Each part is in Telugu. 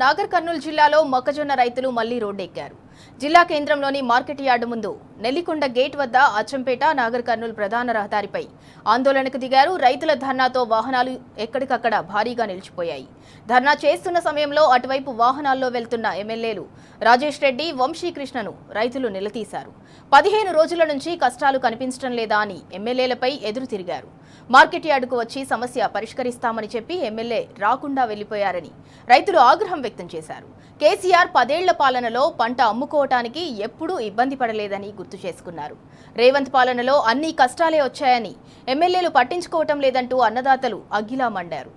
నాగర్ కర్నూలు జిల్లాలో మొక్కజొన్న రైతులు మళ్లీ రోడ్డెక్కారు. జిల్లా కేంద్రంలోని మార్కెట్ యార్డు ముందు నెల్లికొండ గేట్ వద్ద అచ్చంపేట నాగర్ కర్నూలు ప్రధాన రహదారిపై ఆందోళనకు దిగారు. రైతుల ధర్నాతో వాహనాలు ఎక్కడికక్కడ భారీగా నిలిచిపోయాయి. ధర్నా చేస్తున్న సమయంలో అటువైపు వాహనాల్లో వెళ్తున్న ఎమ్మెల్యేలు రాజేష్ రెడ్డి, వంశీకృష్ణను రైతులు నిలదీశారు. 15 రోజుల నుంచి కష్టాలు కనిపించడం లేదా అని ఎమ్మెల్యేలపై ఎదురు తిరిగారు. మార్కెట్ యార్డుకు వచ్చి సమస్య పరిష్కరిస్తామని చెప్పి ఎమ్మెల్యే రాకుండా వెళ్లిపోయారని రైతులు ఆగ్రహం వ్యక్తం చేశారు. కేసీఆర్ 10 ఏళ్ల పాలనలో పంట అమ్ముకోవటానికి ఎప్పుడూ ఇబ్బంది పడలేదని గుర్తు చేసుకున్నారు. రేవంత్ పాలనలో అన్ని కష్టాలే వచ్చాయని ఎమ్మెల్యేలు పట్టించుకోవటం లేదంటూ అన్నదాతలు అగ్గిలా మండారు.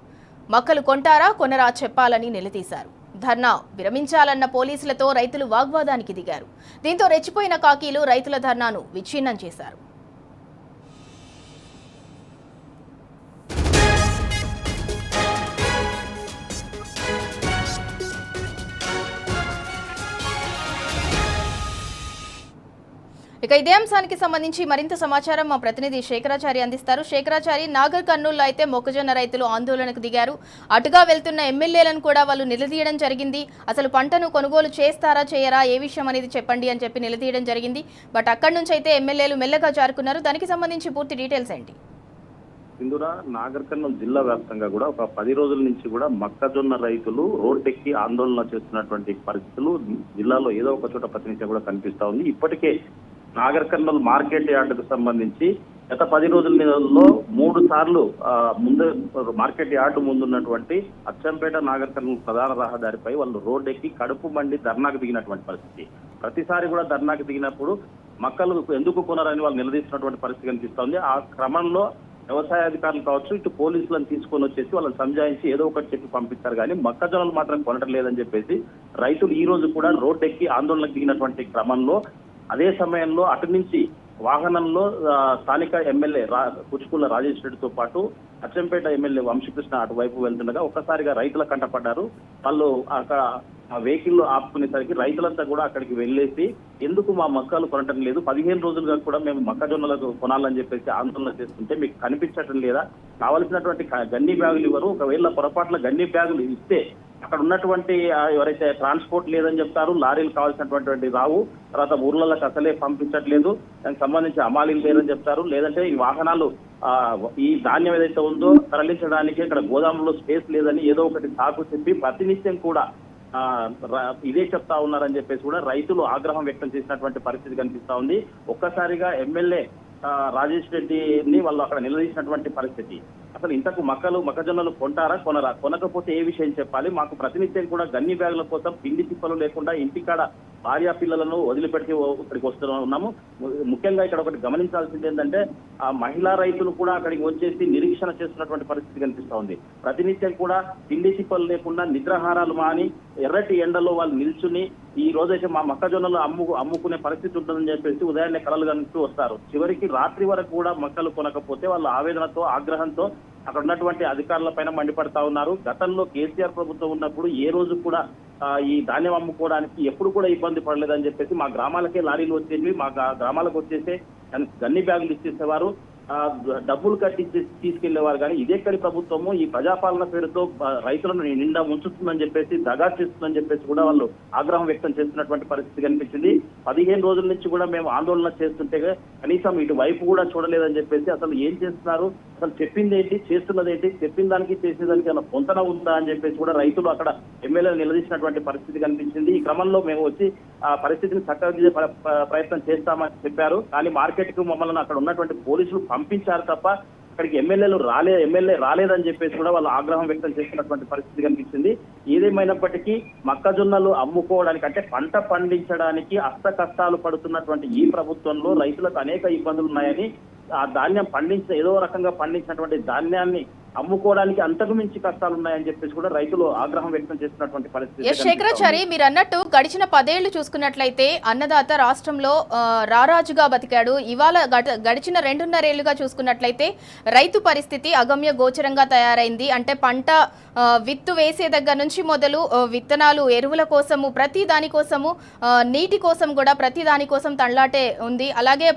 మక్కలు కొంటారా కొనరా చెప్పాలని నిలదీశారు. ధర్నా విరమించాలన్న పోలీసులతో రైతులు వాగ్వాదానికి దిగారు. దీంతో రెచ్చిపోయిన కాకీలు రైతుల ధర్నాను విచ్ఛిన్నం చేశారు. ఇక ఇదే అంశానికి సంబంధించి మరింత సమాచారం మా ప్రతినిధి శేఖరాచారి అందిస్తారు. శేఖరాచారి, నాగర్ కర్నూలులో అయితే మొక్కజొన్న రైతులు ఆందోళనకు దిగారు. అటుగా వెళ్తున్న ఎమ్మెల్యేలను కూడా వాళ్ళు నిలదీయడం జరిగింది. అసలు పంటను కొనుగోలు చేస్తారా చేయరా, ఏ విషయం అనేది చెప్పండి అని చెప్పి నిలదీయడం జరిగింది. బట్ అక్కడి నుంచి అయితే ఎమ్మెల్యేలు మెల్లగా జారుకున్నారు. దానికి సంబంధించి పూర్తి డీటెయిల్స్ ఏంటి? ఇందులో నాగర్ కర్నూలు జిల్లా వ్యాప్తంగా కూడా ఒక 10 రోజుల నుంచి కూడా మొక్కజొన్న రైతులు రోడ్డెక్కి ఆందోళన చేస్తున్నటువంటి పరిస్థితులు జిల్లాలో ఏదో ఒక చోట ప్రతినిత్యం కూడా కనిపిస్తా ఉంది. ఇప్పటికే నాగర్ కర్నూలు మార్కెట్ యార్డుకు సంబంధించి గత 10 రోజులలో 3 సార్లు ముందు మార్కెట్ యార్డు ముందున్నటువంటి అచ్చంపేట నాగర్ కర్నూలు ప్రధాన రహదారిపై వాళ్ళు రోడ్డెక్కి కడుపు మండి ధర్నాకు దిగినటువంటి పరిస్థితి. ప్రతిసారి కూడా ధర్నాకు దిగినప్పుడు మక్కలు ఎందుకు కొనరని వాళ్ళు నిలదీస్తున్నటువంటి పరిస్థితి కనిపిస్తోంది. ఆ క్రమంలో వ్యవసాయ అధికారులు కావచ్చు, ఇటు పోలీసులను తీసుకొని వచ్చేసి వాళ్ళని సంజాయించి ఏదో ఒకటి చెప్పి పంపిస్తారు. కానీ మొక్కజొన్నలు మాత్రం కొనటం లేదని చెప్పేసి రైతులు ఈ రోజు కూడా రోడ్డెక్కి ఆందోళనకు దిగినటువంటి క్రమంలో అదే సమయంలో అటు నుంచి వాహనంలో స్థానిక ఎమ్మెల్యే కుచుకుల రాజేష్ రెడ్డితో పాటు అచ్చంపేట ఎమ్మెల్యే వంశీకృష్ణ అటువైపు వెళ్తుండగా ఒక్కసారిగా రైతుల కంటపడ్డారు. వాళ్ళు అక్కడ ఆ వెహికల్ ఆపుకునేసరికి రైతులంతా కూడా అక్కడికి వెళ్ళేసి ఎందుకు మా మొక్కలు కొనటం లేదు, 15 రోజులుగా కూడా మేము మొక్కజొన్నలకు కొనాలని చెప్పేసి ఆందోళన చేస్తుంటే మీకు కనిపించటం లేదా, కావలసినటువంటి గన్ని బ్యాగులు ఇవ్వరు, ఒకవేళ పొరపాట్ల గన్ని బ్యాగులు ఇస్తే అక్కడ ఉన్నటువంటి ఎవరైతే ట్రాన్స్పోర్ట్ లేదని చెప్తారు, లారీలు కావాల్సినటువంటి రావు, తర్వాత ఊర్లలకు అసలే పంపించట్లేదు, దానికి సంబంధించి అమాలీలు లేదని చెప్తారు, లేదంటే ఈ వాహనాలు ఈ ధాన్యం ఏదైతే ఉందో తరలించడానికి ఇక్కడ గోదాములో స్పేస్ లేదని ఏదో ఒకటి సాకు చెప్పి ప్రతినిత్యం కూడా ఇదే చెప్తా ఉన్నారని చెప్పేసి కూడా రైతులు ఆగ్రహం వ్యక్తం చేసినటువంటి పరిస్థితి కనిపిస్తా ఉంది. ఒక్కసారిగా ఎమ్మెల్యే రాజేష్ రెడ్డిని వాళ్ళు అక్కడ నిలదీసినటువంటి పరిస్థితి. అసలు ఇంతకు మొక్కజొన్నలు కొంటారా కొనరా, కొనకపోతే ఏ విషయం చెప్పాలి, మాకు ప్రతినిత్యం కూడా గన్ని బ్యాగుల కోసం పిండి తిప్పలు లేకుండా ఇంటికాడ భార్య పిల్లలను వదిలిపెట్టి ఇక్కడికి వస్తున్నాము. ముఖ్యంగా ఇక్కడ ఒకటి గమనించాల్సింది ఏంటంటే ఆ మహిళా రైతులు కూడా అక్కడికి వచ్చేసి నిరీక్షణ చేస్తున్నటువంటి పరిస్థితి కనిపిస్తా ఉంది. ప్రతినిత్యం కూడా పిండి తిప్పలు లేకుండా నిద్రాహారాలు మాని ఎర్రటి ఎండలో వాళ్ళు నిల్చుని ఈ రోజైతే మా మొక్కజొన్నలు అమ్ముకునే పరిస్థితి ఉంటుందని చెప్పేసి ఉదయాన్నే కలలు కంటూ వస్తారు. చివరికి రాత్రి వరకు కూడా మొక్కలు కొనకపోతే వాళ్ళ ఆవేదనతో ఆగ్రహంతో అక్కడ ఉన్నటువంటి అధికారుల పైన మండిపడతా ఉన్నారు. గతంలో కేసీఆర్ ప్రభుత్వం ఉన్నప్పుడు ఏ రోజు కూడా ఈ ధాన్యం అమ్ముకోవడానికి ఎప్పుడు కూడా ఇబ్బంది పడలేదని చెప్పేసి మా గ్రామాలకే లారీలు వచ్చేవి, మా గ్రామాలకు వచ్చేసే గన్ని బ్యాగులు ఇచ్చేసేవారు, డబ్బులు కట్టి తీసుకెళ్లేవారు. కానీ ఇదేక్కడి ప్రభుత్వము ఈ ప్రజాపాలన పేరుతో రైతులను నిండా ఉంచుతుందని చెప్పేసి, దగా చేస్తుందని చెప్పేసి కూడా వాళ్ళు ఆగ్రహం వ్యక్తం చేస్తున్నటువంటి పరిస్థితి కనిపించింది. 15 రోజుల నుంచి కూడా మేము ఆందోళన చేస్తుంటే కనీసం ఇటు వైపు కూడా చూడలేదని చెప్పేసి అసలు ఏం చేస్తున్నారు, అసలు చెప్పింది ఏంటి చేస్తున్నది ఏంటి, చెప్పిన దానికి చేసేదానికి అలా పొంతన ఉందా అని చెప్పేసి కూడా రైతులు అక్కడ ఎమ్మెల్యేలు నిలదీసినటువంటి పరిస్థితి కనిపించింది. ఈ క్రమంలో మేము వచ్చి ఆ పరిస్థితిని చక్కదిద్దే ప్రయత్నం చేస్తామని చెప్పారు. కానీ మార్కెట్ కు మమ్మల్ని అక్కడ ఉన్నటువంటి పోలీసులు పంపించారు తప్ప అక్కడికి ఎమ్మెల్యే రాలేదని చెప్పేసి కూడా వాళ్ళు ఆగ్రహం వ్యక్తం చేస్తున్నటువంటి పరిస్థితి కనిపించింది. ఏదేమైనప్పటికీ మొక్కజొన్నలు అమ్ముకోవడానికి అంటే పంట పండించడానికి అష్ట కష్టాలు పడుతున్నటువంటి ఈ ప్రభుత్వంలో రైతులకు అనేక ఇబ్బందులు ఉన్నాయని, ఆ ధాన్యం ఏదో రకంగా పండించినటువంటి ధాన్యాన్ని అమ్ముకోవడానికి అంతకు మించి కష్టాలు ఉన్నాయని చెప్పేసి కూడా రైతులు ఆగ్రహం వ్యక్తం చేస్తున్నటువంటి పరిస్థితి. శేఖరాచారి, మీరు అన్నట్టు గడిచిన 10 ఏళ్లు చూసుకున్నట్లయితే అన్నదాత రాష్ట్రంలో రారాజుగా బతికాడు. ఇవాళ గడిచిన 2.5 ఏళ్లుగా చూసుకున్నట్లయితే రైతు పరిస్థితి అగమ్య గోచరంగా తయారైంది. అంటే పంట విత్తు వేసే దగ్గర నుంచి మొదలు విత్తనాలు, ఎరువుల కోసము, ప్రతి దానికోసము, నీటి కోసం కూడా ప్రతి దానికోసం తనలాటే ఉంది. అలాగే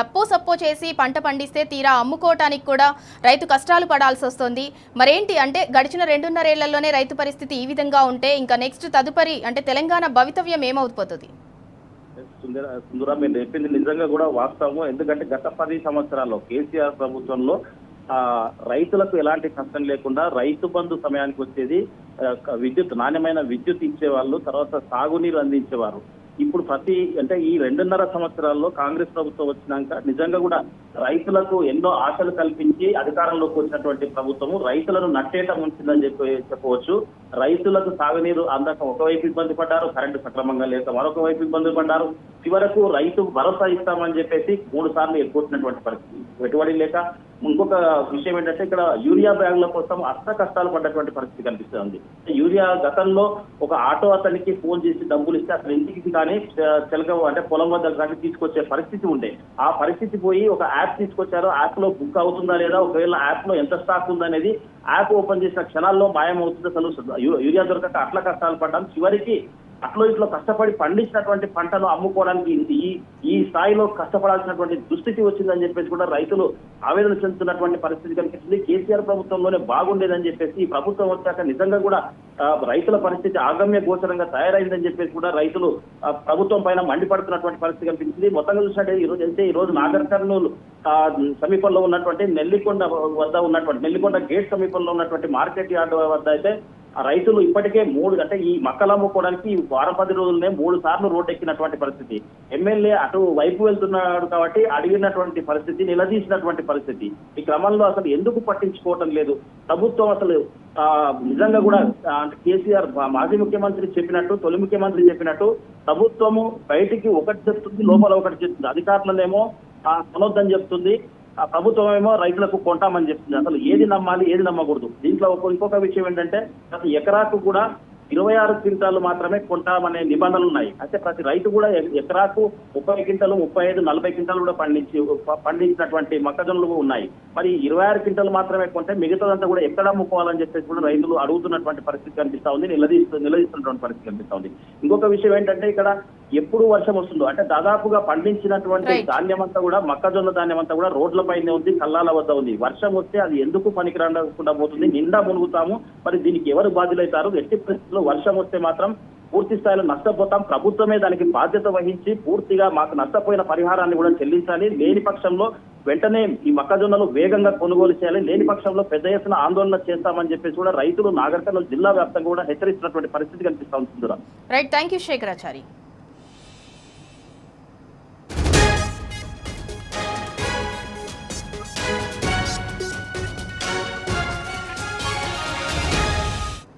అప్పో సప్పో చేసి పంట పండిస్తే తీరా అమ్ముకోవటానికి కూడా రైతు కష్టాలు పడాలి వినాల్సి వస్తుంది. మరేంటి అంటే గడిచిన 2.5 ఏళ్లలోనే రైతు పరిస్థితి ఈ విధంగా ఉంటే ఇంకా నెక్స్ట్ తదుపరి అంటే తెలంగాణ భవితవ్యం ఏమవుతుంది? సుందర మీరు చెప్పింది నిజంగా కూడా వాస్తవం. ఎందుకంటే గత 10 సంవత్సరాల్లో కేసీఆర్ ప్రభుత్వంలో రైతులకు ఎలాంటి కష్టం లేకుండా రైతు బంధు సమయానికి వచ్చేది, నాణ్యమైన విద్యుత్ ఇచ్చేవాళ్ళు, తర్వాత సాగునీరు అందించేవారు. ఇప్పుడు అంటే ఈ 2.5 సంవత్సరాల్లో కాంగ్రెస్ ప్రభుత్వం వచ్చినాక నిజంగా కూడా రైతులకు ఎన్నో ఆశలు కల్పించి అధికారంలోకి వచ్చినటువంటి ప్రభుత్వము రైతులను నట్టేట ముంచిందని చెప్పవచ్చు. రైతులకు సాగునీరు అందక ఒకవైపు ఇబ్బంది పడ్డారు, కరెంటు సక్రమంగా లేక మరొక వైపు ఇబ్బంది పడ్డారు. చివరకు రైతు భరోసా ఇస్తామని చెప్పేసి 3 సార్లు ఎగ్గొట్టినటువంటి పరిస్థితి, పెట్టుబడి లేక. ఇంకొక విషయం ఏంటంటే ఇక్కడ యూరియా బ్యాగుల కోసం అష్ట కష్టాలు పడ్డటువంటి పరిస్థితి కనిపిస్తుంది. యూరియా గతంలో ఒక ఆటో అతనికి ఫోన్ చేసి డబ్బులు ఇస్తే అసలు ఇంటికి కానీ చిలక అంటే పొలం వద్ద కానీ తీసుకొచ్చే పరిస్థితి ఉండే. ఆ పరిస్థితి పోయి ఒక యాప్ తీసుకొచ్చారు. యాప్ లో బుక్ అవుతుందా లేదా, ఒకవేళ యాప్ లో ఎంత స్టాక్ ఉందనేది యాప్ ఓపెన్ చేసిన క్షణాల్లో మాయమవుతుంది. అసలు యూరియా దొరకక అట్లా కష్టాలు పడ్డాం. చివరికి అట్లో ఇట్లో కష్టపడి పండించినటువంటి పంటను అమ్ముకోవడానికి ఈ స్థాయిలో కష్టపడాల్సినటువంటి దుస్థితి వచ్చిందని చెప్పేసి కూడా రైతులు ఆవేదన చెందుతున్నటువంటి పరిస్థితి కనిపిస్తుంది. కేసీఆర్ ప్రభుత్వంలోనే బాగుండేదని చెప్పేసి ఈ ప్రభుత్వం వచ్చాక నిజంగా కూడా రైతుల పరిస్థితి ఆగమ్య గోచరంగా తయారైందని చెప్పేసి కూడా రైతులు ప్రభుత్వం పైన మండిపడుతున్నటువంటి పరిస్థితి కనిపిస్తుంది. మొత్తంగా చూసినట్టే ఈ రోజు నాగర్ కర్నూలు సమీపంలో ఉన్నటువంటి నెల్లికొండ గేట్ సమీపంలో ఉన్నటువంటి మార్కెట్ యార్డ్ వద్ద అయితే రైతులు ఇప్పటికే అంటే ఈ మక్కలు అమ్ముకోవడానికి వారం 10 రోజులనే 3 సార్లు రోడ్డు ఎక్కినటువంటి పరిస్థితి. ఎమ్మెల్యే అటు వైపు వెళ్తున్నాడు కాబట్టి అడిగినటువంటి పరిస్థితి, నిలదీసినటువంటి పరిస్థితి. ఈ క్రమంలో అసలు ఎందుకు పట్టించుకోవటం లేదు ప్రభుత్వం? అసలు నిజంగా కూడా కేసీఆర్ మాజీ ముఖ్యమంత్రి చెప్పినట్టు, తొలి ముఖ్యమంత్రి చెప్పినట్టు ప్రభుత్వము బయటికి ఒకటి చెప్తుంది, లోపల ఒకటి చెప్తుంది. అధికారులనేమో కొనొద్దని చెప్తుంది, ప్రభుత్వం ఏమో రైతులకు కొంటామని చెప్తుంది. అసలు ఏది నమ్మాలి, ఏది నమ్మకూడదు? దీంట్లో ఇంకొక విషయం ఏంటంటే ప్రతి ఎకరాకు కూడా 26 క్వింటాలు మాత్రమే కొంటామనే నిబంధనలు ఉన్నాయి. అయితే ప్రతి రైతు కూడా ఎకరాకు 30 క్వింటాలు, 35, 40 క్వింటాలు కూడా పండించినటువంటి మొక్కజొన్నలు ఉన్నాయి. మరి 26 క్వింటాలు మాత్రమే కొంటే మిగతాదంతా కూడా ఎక్కడ అమ్ముకోవాలని చెప్పేసి కూడా రైతులు అడుగుతున్నటువంటి పరిస్థితి కనిపిస్తా ఉంది, నిలదీస్తున్నటువంటి పరిస్థితి కనిపిస్తా ఉంది. ఇంకొక విషయం ఏంటంటే ఇక్కడ ఎప్పుడు వర్షం వస్తుందో అంటే దాదాపుగా పండించినటువంటి ధాన్యం అంతా కూడా, మొక్కజొన్న ధాన్యం అంతా కూడా రోడ్లపైనే ఉంది, కల్లాల వద్ద ఉంది. వర్షం వస్తే అది ఎందుకు పనికిరాకుండా పోతుంది, నిండా మునుగుతాము. మరి దీనికి ఎవరు బాధ్యులైతారు? ఎట్టి పరిస్థితుల్లో వర్షం వస్తే మాత్రం పూర్తి స్థాయిలో నష్టపోతాం. ప్రభుత్వమే దానికి బాధ్యత వహించి పూర్తిగా మాకు నష్టపోయిన పరిహారాన్ని కూడా చెల్లించాలి. లేని పక్షంలో వెంటనే ఈ మొక్కజొన్నలు వేగంగా కొనుగోలు చేయాలి. లేని పక్షంలో పెద్ద ఎత్తున ఆందోళన చేస్తామని చెప్పేసి కూడా రైతులు నాగర్ కర్నూలు జిల్లా వ్యాప్తంగా కూడా హెచ్చరిస్తున్నటువంటి పరిస్థితి కనిపిస్తా ఉంటుంది. Right, thank you Shekharachari.